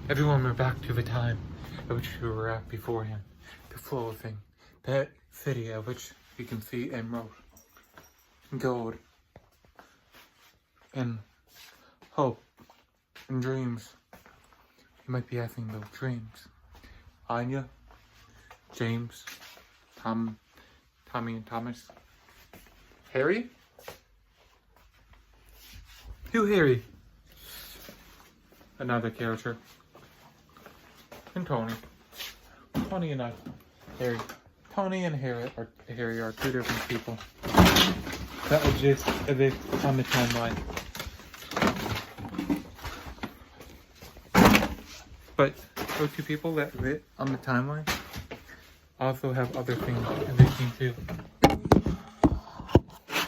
Everyone, we're back to the time at which we were at beforehand. The flow of thing. That city at which you can see emerald, gold, and hope, and dreams. You might be asking those dreams. Anya, James, Tommy and Thomas. Harry? Who Harry? Another character. And Tony. Tony and Harry. Tony and Harry are two different people that exist on the timeline. But those two people that exist on the timeline also have other things existing too.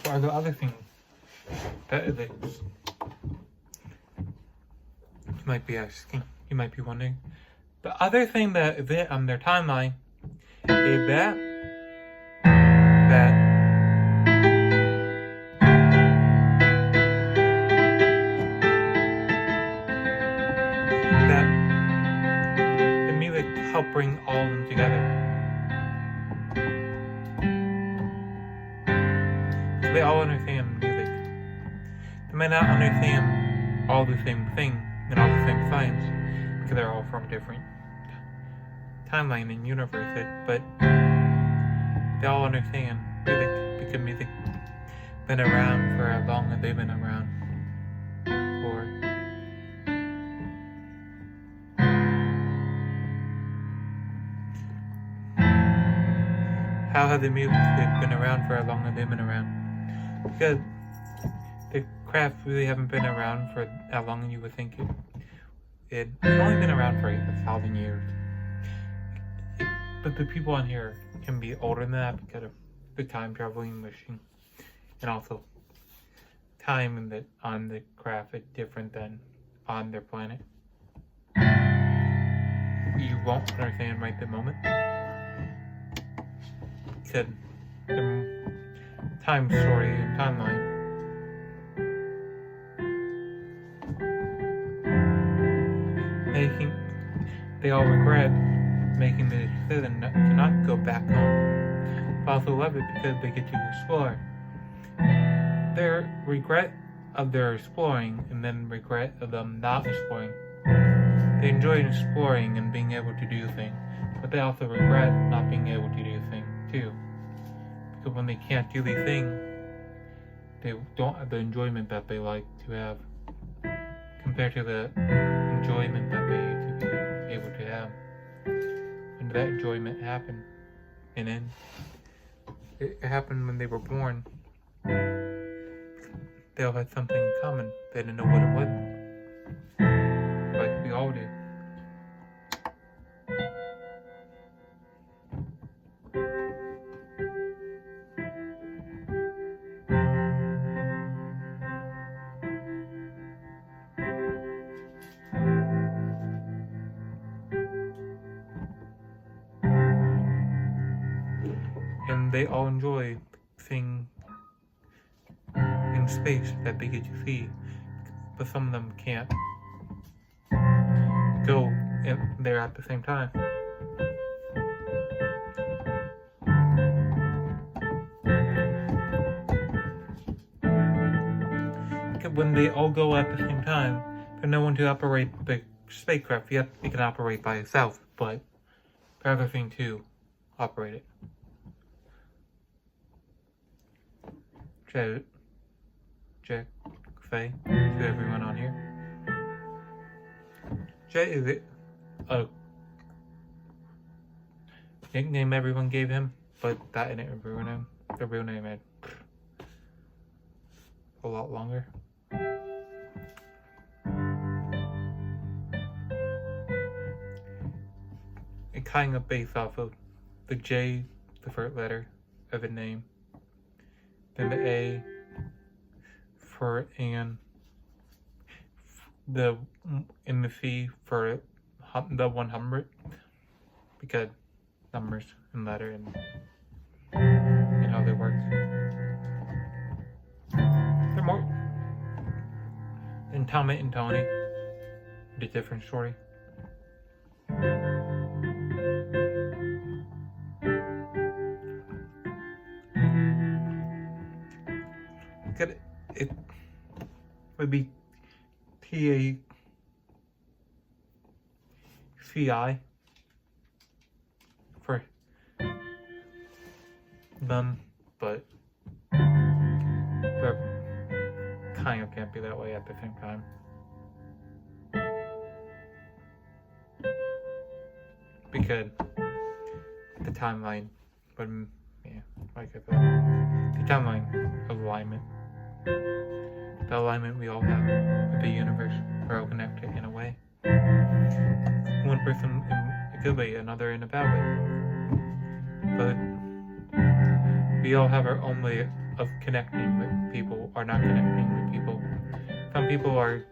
What are the other things that exist? You might be asking, you might be wondering. The other thing that is on their timeline is that the music helped bring all of them together. So they all understand music. They may not understand all the same thing and all the same science because they're all from different timeline and universes, but they all understand music because music been around for as long as they've been around for. How has the music been around for as long as they've been around? Because the crafts really haven't been around for as long as you would think it. It's only been around for 1,000 years. But the people on here can be older than that because of the time traveling machine. And also, time on the craft is different than on their planet. You won't understand right the moment. Because the time story and timeline they all regret making the decision to not go back home, but also love it because they get to explore. Their regret of their exploring and then regret of them not exploring. They enjoy exploring and being able to do things, but they also regret not being able to do things too. Because when they can't do these things, they don't have the enjoyment that they like to have compared to the enjoyment that they used to be able to have. When that enjoyment happened, and then it happened when they were born, they all had something in common. They didn't know what it was, like we all do. And they all enjoy things in space that they get to see, but some of them can't go there at the same time. When they all go at the same time, there's no one to operate the spacecraft. Yet it can operate by itself, but the other thing to operate it. Jack, Faye, to everyone on here. Jay is a nickname everyone gave him, but that isn't a real name. The real name is a lot longer. It kind of based off of the J, the first letter of a name, then the A for Anne, and the C for the 100, because numbers and letter and how they work. They're more than Tommy and Tony, the different story. It would be TACI for them, but they're kind of can't be that way at the same time. Because the timeline, but yeah, like I said, the timeline alignment, the alignment we all have with the universe, we're all connected in a way. One person in a good way, another in a bad way. But we all have our own way of connecting with people or not connecting with people. Some people are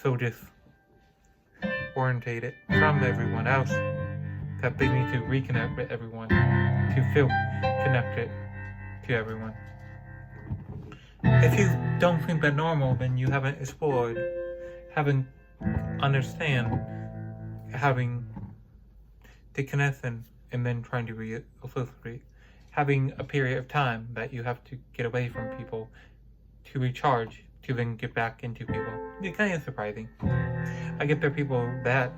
so disorientated from everyone else that they need to reconnect with everyone to feel connected to everyone. If you don't think that normal, then you haven't explored, haven't understand, having the connection and then trying to reassociate, having a period of time that you have to get away from people to recharge, to then get back into people. It's kind of surprising. I get there are people that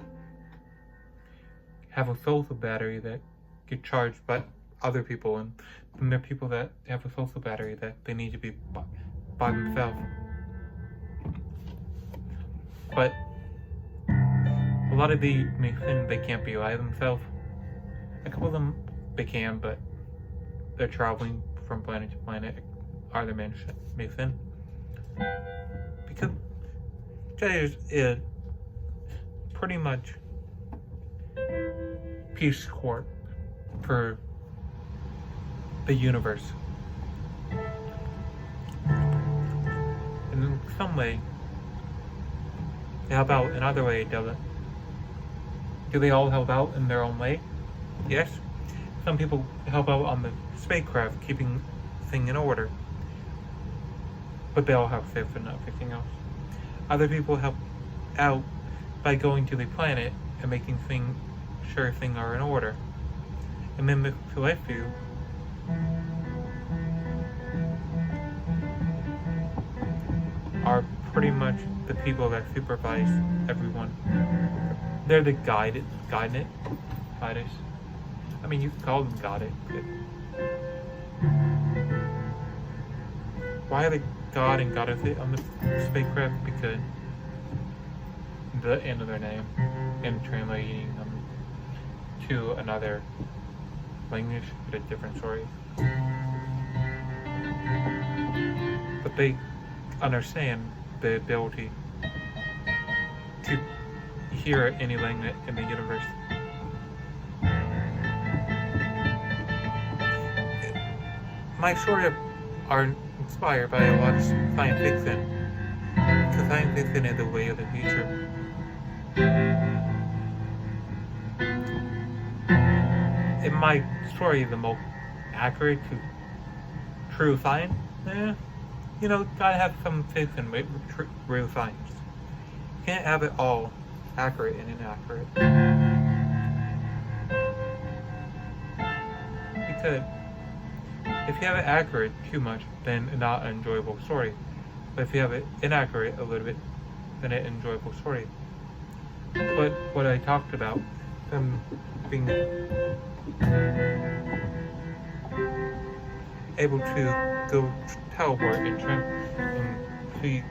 have a social battery that get charged by other people, and then there are people that have a social battery that they need to be by themselves. But a lot of the Mason, they can't be by themselves. A couple of them, they can, but they're traveling from planet to planet, are the Mason. Because Jacis is pretty much Peace Corps for the universe. And in some way, they help out. In other way, it doesn't. Do they all help out in their own way? Yes. Some people help out on the spacecraft, keeping things in order. But they all have faith in everything else. Other people help out by going to the planet and making sure things are in order. And then the Celestials are pretty much the people that supervise everyone. They're the guiders. I mean, you could call them guided. Why are they God and Goddess on the spacecraft? Because the end of their name and translating them to another language with a different story. But they understand the ability to hear any language in the universe. My stories are inspired by a lot of science fiction, because science fiction is the way of the future. In my story, the most accurate to true science, gotta have some fiction with real science. You can't have it all accurate and inaccurate. Because if you have it accurate too much, then it's not an enjoyable story. But if you have it inaccurate a little bit, then it's an enjoyable story. But what I talked about, them being able to go teleport and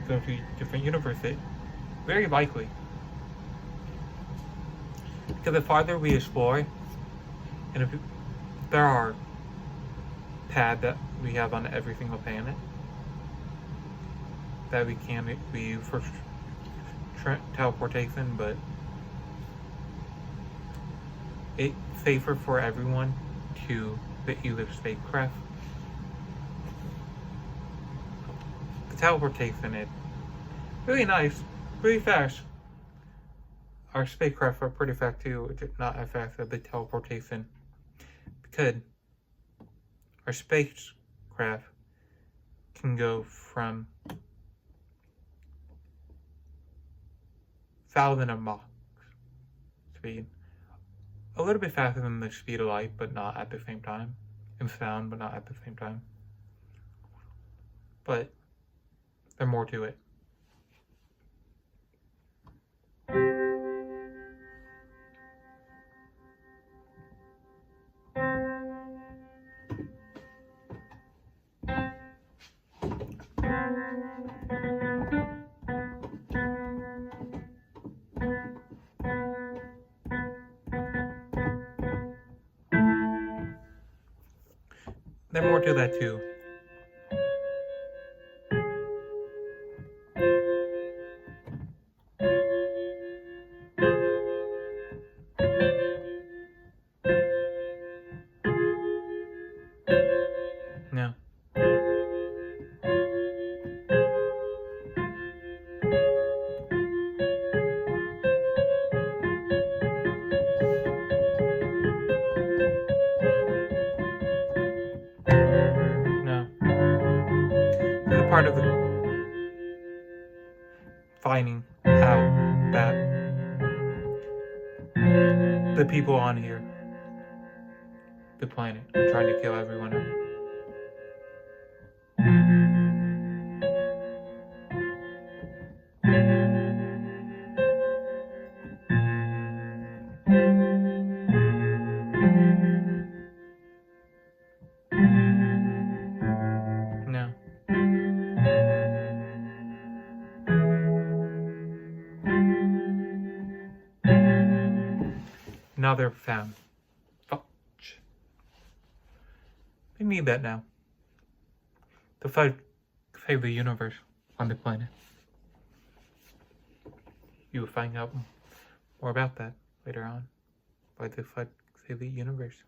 go to different universes, very likely. Because the farther we explore, and if there are pad that we have on every single planet that we can use for teleportation, but it's safer for everyone to use a spacecraft. The teleportation is really nice, really fast. Our spacecraft are pretty fast too, just not as fast as the teleportation, because our spacecraft can go from 1,000 of Mach speed a little bit faster than the speed of light, but not at the same time. In sound, but not at the same time. But there's more to it. There's more to that too. No. No. This is part of the finding out that the people on here, the planet, are trying to kill everyone. No. Now they're found. Fudge. They need that now. To save the universe on the planet. You will find out more about that later on. Why the fudge save the universe.